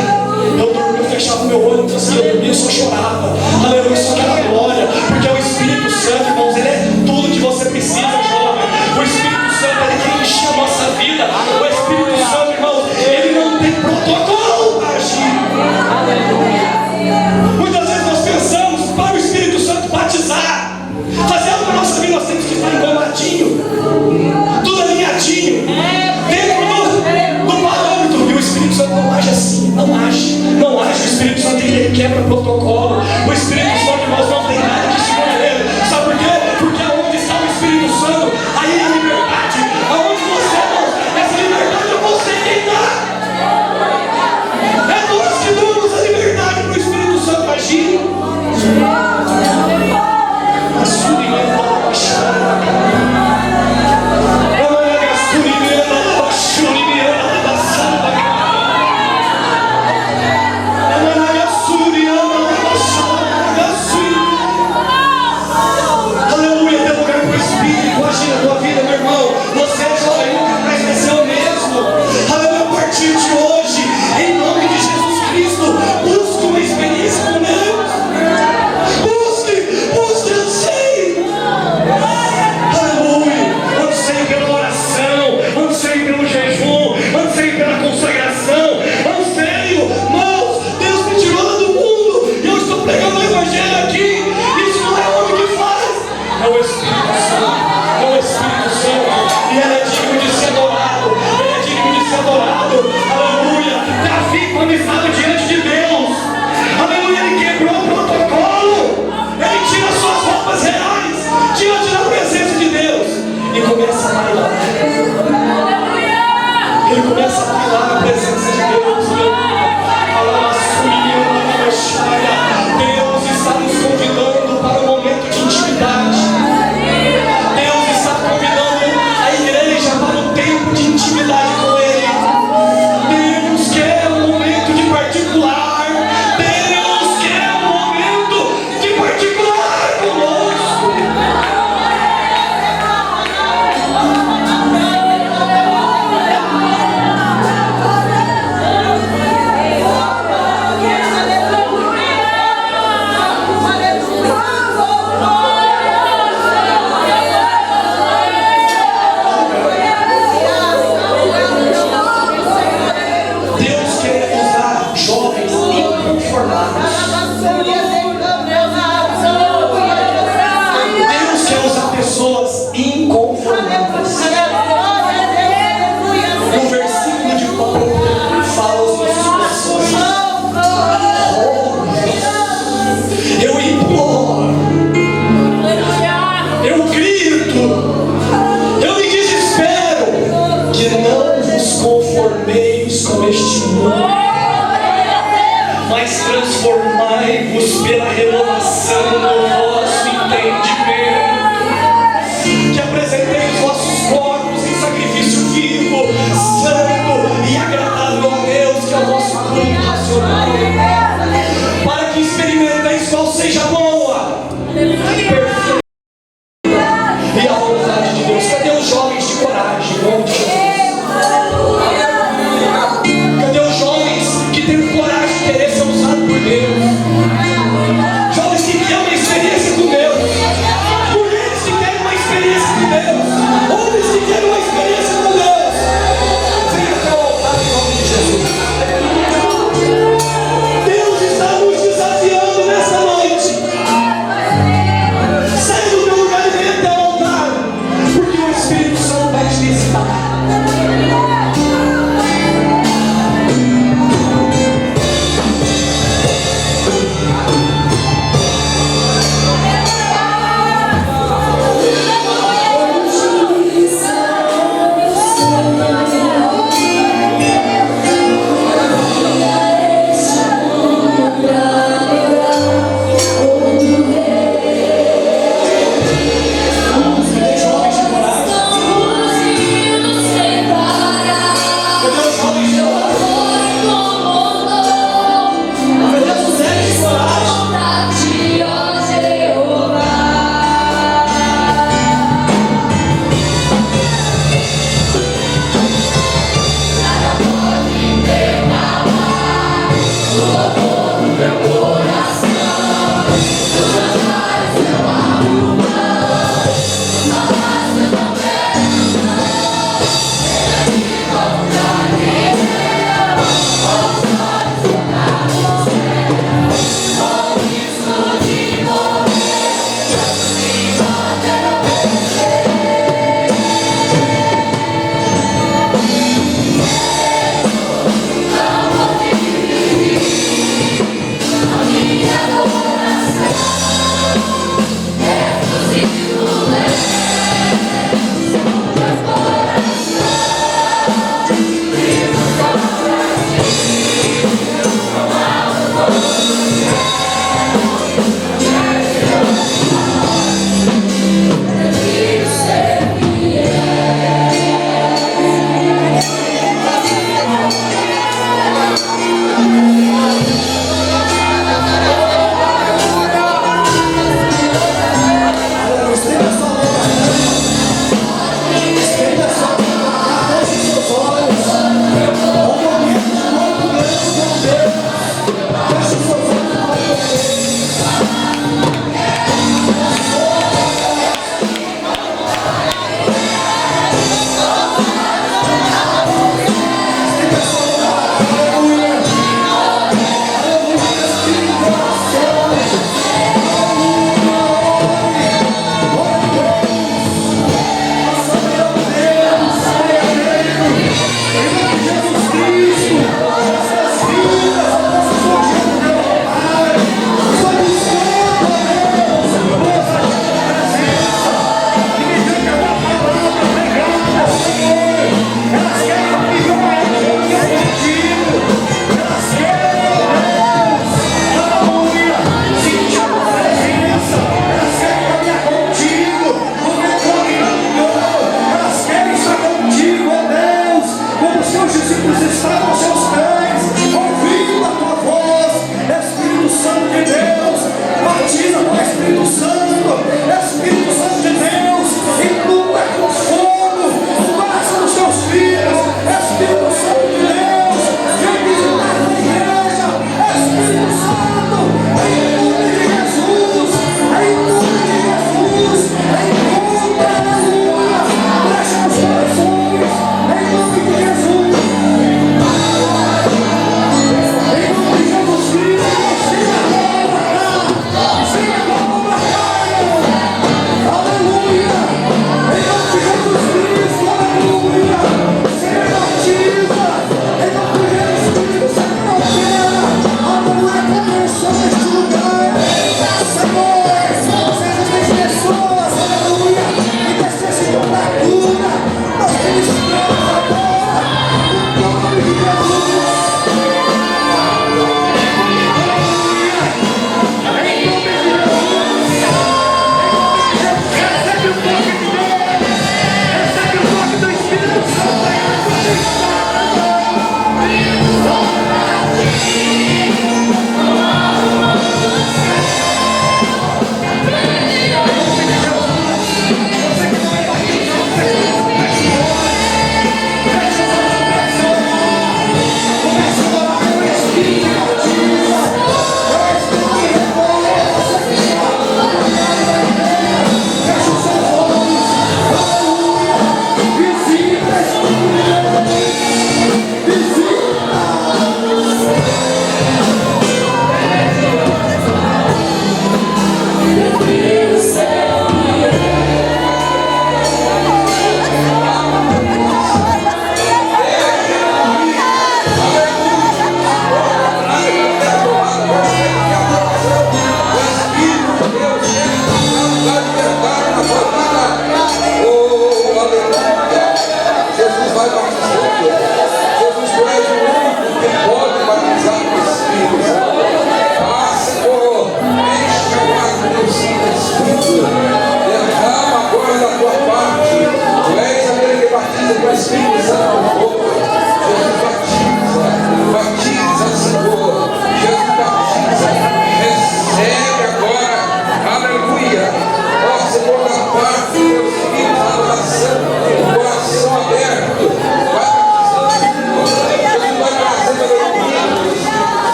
eu fechava o meu olho, não conseguia dormir, eu só chorava. Aleluia, só aquela glória. Porque o Espírito Santo, irmãos, ele é tudo que você precisa, jovem. O Espírito Santo, ele quer encher a nossa vida. O Espírito Santo, irmãos, ele não tem protocolo para agir. Muitas vezes nós pensamos para o Espírito Santo batizar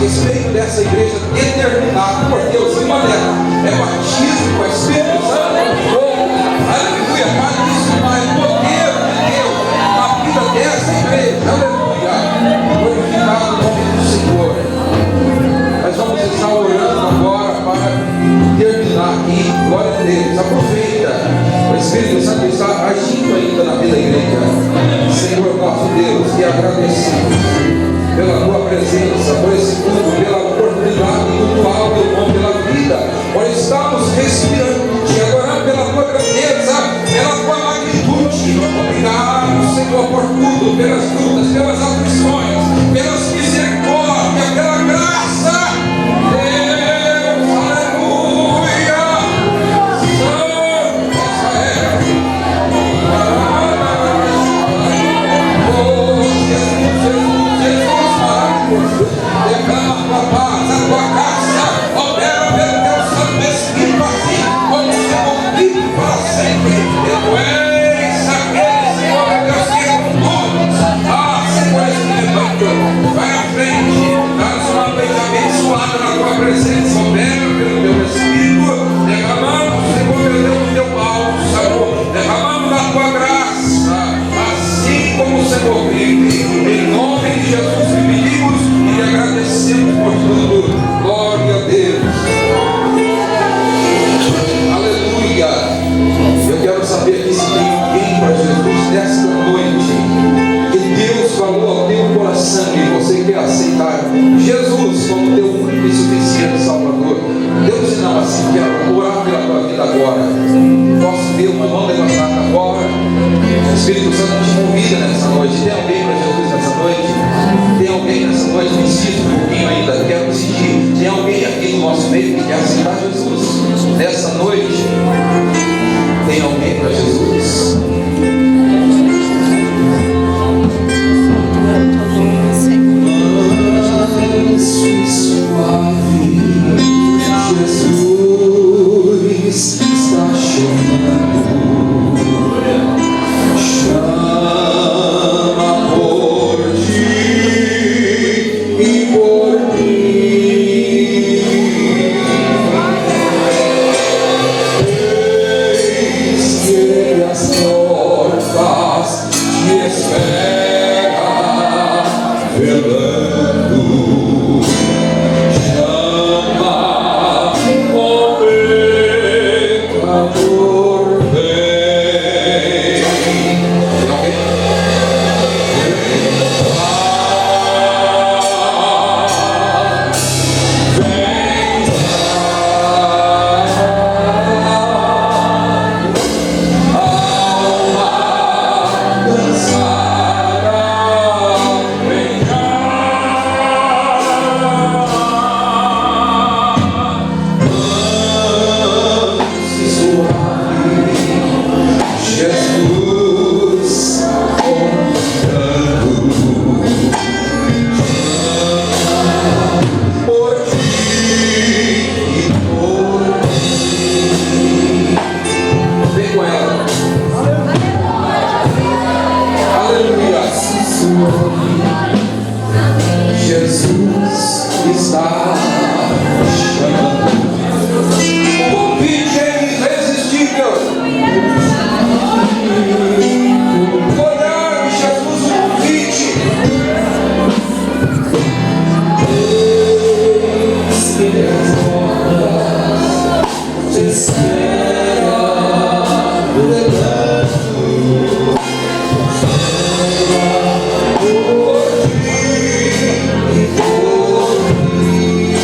respeito dessa igreja determinado por Deus, de maneira é batismo com a Espírito Santo. Aleluia, para isso mais poder de Deus na vida dessa igreja. Aleluia, glorificado o nome do Senhor. Nós vamos estar orando agora para terminar aqui. Glória a Deus. Aproveita, o Espírito Santo está agindo ainda na vida da igreja. Senhor nosso Deus, te agradecemos pela tua presença, por esse culto, pela oportunidade cultural, pela vida, por estarmos respirando, te adorando pela tua grandeza, pela tua magnitude. Obrigado, Senhor, por tudo, pelas lutas, pelas aflições, pelas misericórdias, pela graça. Deus, aleluia. Santo Israel. Oh, Jesus, Jesus, Jesus. Declama a tua paz, a tua graça, opera pelo teu Santo Espírito, assim como o Senhor vive para sempre. Tu és aquele, Senhor, Deus que conduz. Senhor Espírito, vai à frente, dá-nos uma noite abençoada na tua presença, opera pelo teu Espírito, derramando, Senhor, pelo teu bálsamo, derramando da tua graça, assim como o Senhor vive. Em nome de Jesus te pedimos e agradecemos por tudo. Glória a Deus. Aleluia. Eu quero saber aqui se tem alguém para Jesus nesta noite que Deus falou ao teu coração e você quer aceitar Jesus como teu único e suficiente Salvador. Deus não assim, quero orar pela tua vida agora. Posso ver uma mão levantada agora. O Espírito Santo te convida nessa noite. Tem alguém para Jesus nessa noite? Tem alguém nessa noite? Me insista um pouquinho ainda. Quero insistir. Tem alguém aqui no nosso meio que quer aceitar Jesus nessa noite? Tem alguém para Jesus? Manso e suave, Jesus está chamando. Chama por ti e por mim. Eis que as portas te esperam, velando. Chama, ó pecador, vem. Jesus contando por ti e por mim. Vem com ela. Aleluia. Jesus está chamando. O convite é irresistível. Olhar Jesus, o convite. Te espera, velando. Por ti e por mim.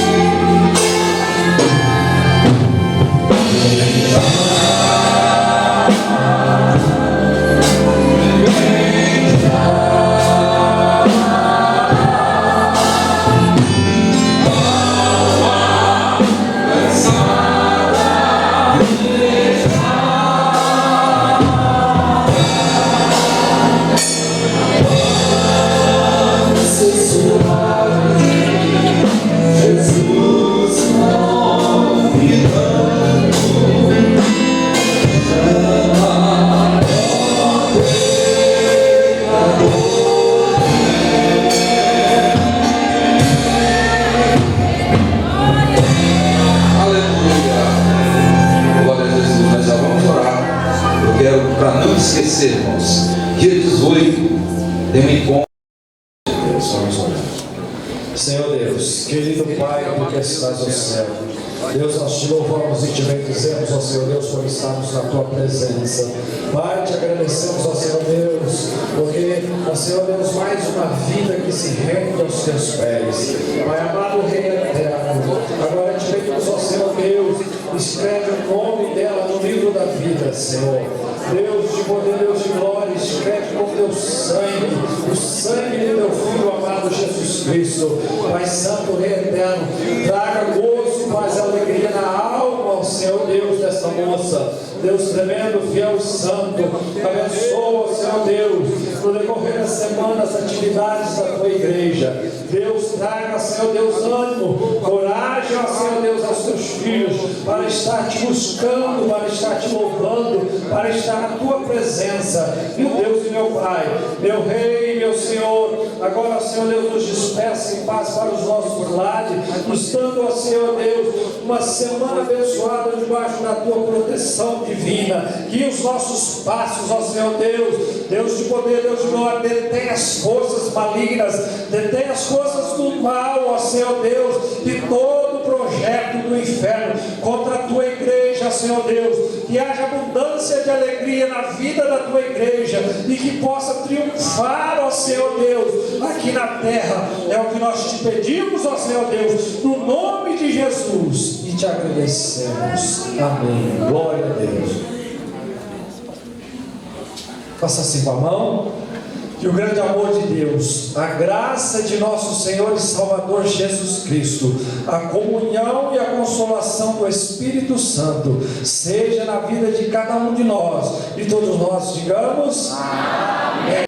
Vamos orar. Senhor Deus, querido Pai que estás no céu, Deus, nós te louvamos e te bendizemos, ó Senhor Deus, por estarmos na tua presença. Pai, te agradecemos, ó Senhor Deus, porque, ó Senhor Deus, mais uma vida que se rende aos teus pés. Pai amado, Rei eterno, agora te pedimos, ó Senhor Deus, escreve o nome dela no livro da vida, Senhor. Deus de poder, Deus de glória, escreve com teu sangue, o sangue de teu Filho amado Jesus Cristo. Pai Santo, Rei eterno, traga gozo, paz e alegria na alma, ó Senhor Deus, desta moça. Deus tremendo, fiel e santo, abençoa, Senhor Deus, no decorrer da semana, as atividades da tua igreja. Deus, traga, Senhor Deus, ânimo, coragem, ó Senhor Deus, aos teus filhos, para estar te buscando, para estar te louvando, para estar na tua presença. Meu Deus e meu Pai, meu Rei, meu Senhor, agora, Senhor Deus, nos despeça em paz para os nossos lares, nos dando, ó Senhor Deus, uma semana abençoada debaixo da tua proteção divina. Que os nossos passos, ó Senhor Deus, Deus de poder, Deus de glória, detém as forças malignas, detém as forças do mal, ó Senhor Deus, de todo projeto do inferno contra a tua igreja, Senhor Deus. Que haja abundância de alegria na vida da tua igreja e que possa triunfar, ó Senhor Deus, aqui na terra. É o que nós te pedimos, ó Senhor Deus, no nome de Jesus, e te agradecemos. Amém. Glória a Deus. Faça assim com a mão. Que o grande amor de Deus, a graça de nosso Senhor e Salvador Jesus Cristo, a comunhão e a consolação do Espírito Santo seja na vida de cada um de nós, e todos nós digamos amém.